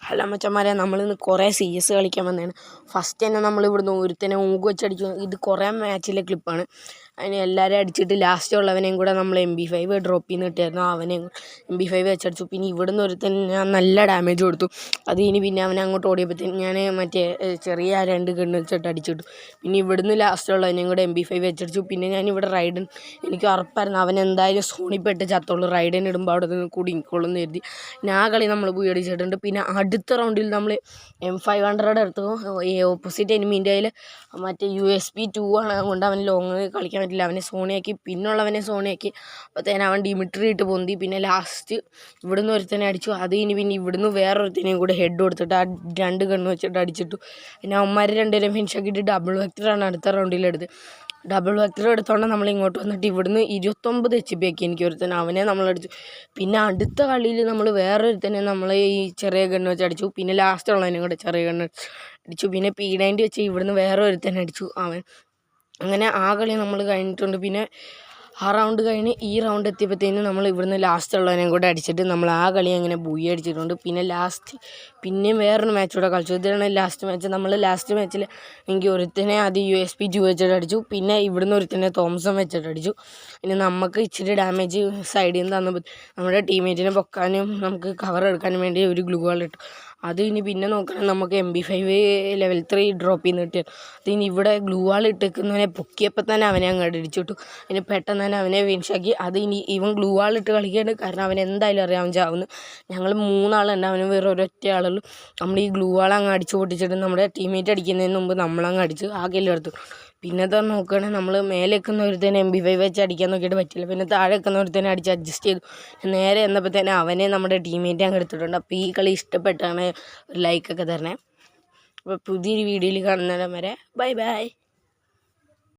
Hello മച്ചന്മാരെ, നമ്മളിന്ന് കുറേ CS കളിക്കാൻ വന്നതാണ്. ഫസ്റ്റ് തന്നെ നമ്മൾ ഇവിടുന്ന് ഒരുത്തനെ ഊക്ക് വെച്ചടിച്ചു. ഇത് കുറേ മാച്ചിലെ ക്ലിപ്പാണ്. അതിന് എല്ലാവരും അടിച്ചിട്ട് ലാസ്റ്റ് ഉള്ളവനെയും കൂടെ നമ്മൾ MP5 ഡ്രോപ്പ് ചെയ്ത് കിട്ടിയായിരുന്നു. അവനെയും MP5 വെച്ചടിച്ചു. പിന്നെ ഇവിടുന്ന് ഒരുത്തൻ ഞാൻ നല്ല ഡാമേജ് കൊടുത്തു. അത് ഇനി പിന്നെ അവനെ അങ്ങോട്ട് ഓടിയപ്പോഴത്തേന് ഞാൻ മറ്റേ ചെറിയ 2 ഗണ്ണ് വെച്ചിട്ട് അടിച്ചിട്ടു. പിന്നെ ഇവിടുന്ന് ലാസ്റ്റ് ഉള്ളവനെയും കൂടെ MP5 വെച്ചടിച്ചു. പിന്നെ ഞാനിവിടെ റൈഡൻ എനിക്ക് ഉറപ്പായിരുന്നു അവൻ എന്തായാലും സോണിപ്പെട്ട് ചത്തോളൂ. റൈഡൻ ഇടുമ്പോൾ അവിടെ നിന്ന് കുടുങ്ങിക്കോളും കരുതി ഞാൻ കളി നമ്മൾ പോയി അടിച്ചിട്ടുണ്ട്. പിന്നെ അടുത്ത റൗണ്ടിൽ നമ്മൾ M500 എടുത്തു. ഈ ഓപ്പോസിറ്റ് എനിമീൻ്റെ കയ്യിൽ മറ്റേ USP 2 ആണ്. അതുകൊണ്ട് അവൻ ലോങ് കളിക്കാൻ പറ്റില്ല. അവനെ സോണിയാക്കി, പിന്നുള്ളവനെ സോണിയാക്കി. അപ്പോഴത്തേന് അവൻ ഡിമിട്രി ഇട്ട് പൊന്തി. പിന്നെ ലാസ്റ്റ് ഇവിടുന്ന് ഒരുത്തനെ അടിച്ചു. അത് ഇനി പിന്നെ ഇവിടുന്ന് വേറൊരുത്തനെയും കൂടെ ഹെഡ് കൊടുത്തിട്ട് ആ 2 ഗണ്ണ് വെച്ചിട്ട് അടിച്ചിട്ടു. പിന്നെ അവന്മാർ 2 ഫിനിഷാക്കിയിട്ട് ഡബിൾ വെക്ടറാണ് അടുത്ത റൗണ്ടിലെടുത്ത്. ഡബിൾ വെക്ടർ എടുത്തോണ്ട് നമ്മൾ ഇങ്ങോട്ട് വന്നിട്ട് ഇവിടുന്ന് 29 HP ആക്കി എനിക്ക് ഒരുത്തന്നെ. അവനെ നമ്മളടിച്ചു. പിന്നെ അടുത്ത കളിയിൽ നമ്മൾ വേറൊരുത്തനെ നമ്മൾ ഈ ചെറിയ ഗണ്ണ് വെച്ച് അടിച്ചു. പിന്നെ ലാസ്റ്റ് ഉള്ളതിനും കൂടെ ചെറിയ ഗണ്ണ് അടിച്ചു. പിന്നെ P90 വെച്ച് ഇവിടുന്ന് വേറെ ഒരുത്തനെ അടിച്ചു അവൻ. അങ്ങനെ ആ കളി നമ്മൾ കഴിഞ്ഞിട്ടുണ്ട്. പിന്നെ ആ റൗണ്ട് കഴിഞ്ഞ് ഈ റൗണ്ട് എത്തിയപ്പോഴത്തേനും നമ്മൾ ഇവിടുന്ന് ലാസ്റ്റ് ഉള്ളതിനെയും കൂടെ അടിച്ചിട്ട് നമ്മൾ ആ കളി അങ്ങനെ ബൂയി അടിച്ചിട്ടുണ്ട്. പിന്നെ ലാസ്റ്റ് പിന്നെയും വേറൊരു മാച്ച് കൂടെ കളിച്ചു. ഇതാണ് ലാസ്റ്റ് മാച്ച്. നമ്മൾ ലാസ്റ്റ് മാച്ചിൽ എനിക്ക് ഒരുത്തനെ അത് USP 2 വെച്ചിട്ട് അടിച്ചു. പിന്നെ ഇവിടുന്ന് ഒരുത്തനെ തോംസൺ വെച്ചിട്ട് അടിച്ചു. പിന്നെ നമുക്ക് ഇച്ചിരി ഡാമേജ് സൈഡിൽ നിന്ന് തന്നപ്പോൾ നമ്മുടെ ടീമേറ്റിനെ പൊക്കാനും നമുക്ക് കവർ എടുക്കാനും വേണ്ടി ഒരു ഗ്ലൂ വാൾ ഇട്ടു. അത് ഇനി പിന്നെ നോക്കണം, നമുക്ക് MP5 ലെവൽ 3 ഡ്രോപ്പ് ചെയ്ത് കിട്ടിയത്. അതിന് ഇവിടെ ഗ്ലൂ വാൾ ഇട്ടേക്കുന്നവനെ പൊക്കിയപ്പോൾ തന്നെ അവനെ അങ്ങോട്ട് ഇടിച്ചിട്ടു. അതിന് പെട്ടെന്ന് തന്നെ അവനെ വിൻഷാക്കി. അത് ഇനി ഇവൻ ഗ്ലൂ വാൾ ഇട്ട് കളിക്കുകയാണ്, കാരണം അവൻ എന്തായാലും അറിയാം അവൻ ചാവുന്നു. ഞങ്ങൾ 3 ആളുണ്ട്, അവന് വേറെ ഒരൊറ്റ ആളുള്ളൂ. നമ്മൾ ഈ ഗ്ലൂ വാൾ അങ്ങ് അടിച്ച് പൊട്ടിച്ചിട്ട് നമ്മുടെ ടീമേറ്റ് അടിക്കുന്നതിന് മുമ്പ് നമ്മളങ്ങ് അടിച്ച് ആ കില്ലെടുത്തു. പിന്നെ നോക്കുകയാണെങ്കിൽ നമ്മൾ മേലെ വെക്കുന്ന ഒരുത്തേനെ MP5 വെച്ച് അടിക്കാൻ നോക്കിയിട്ട് പറ്റില്ല. പിന്നെ താഴെ വെക്കുന്ന ഒരുത്തേനെ അടിച്ച് അഡ്ജസ്റ്റ് ചെയ്തു. നേരെ എന്നപ്പോഴത്തേനെ അവനെ നമ്മുടെ ടീമേറ്റ് അങ്ങ് എടുത്തിട്ടുണ്ട്. അപ്പോൾ ഈ കളി ഇഷ്ടപ്പെട്ടാണ് ഒരു ലൈക്കൊക്കെ തരണേ. അപ്പോൾ പുതിയൊരു വീഡിയോയിൽ കാണുന്നവരെ ബൈ ബൈ.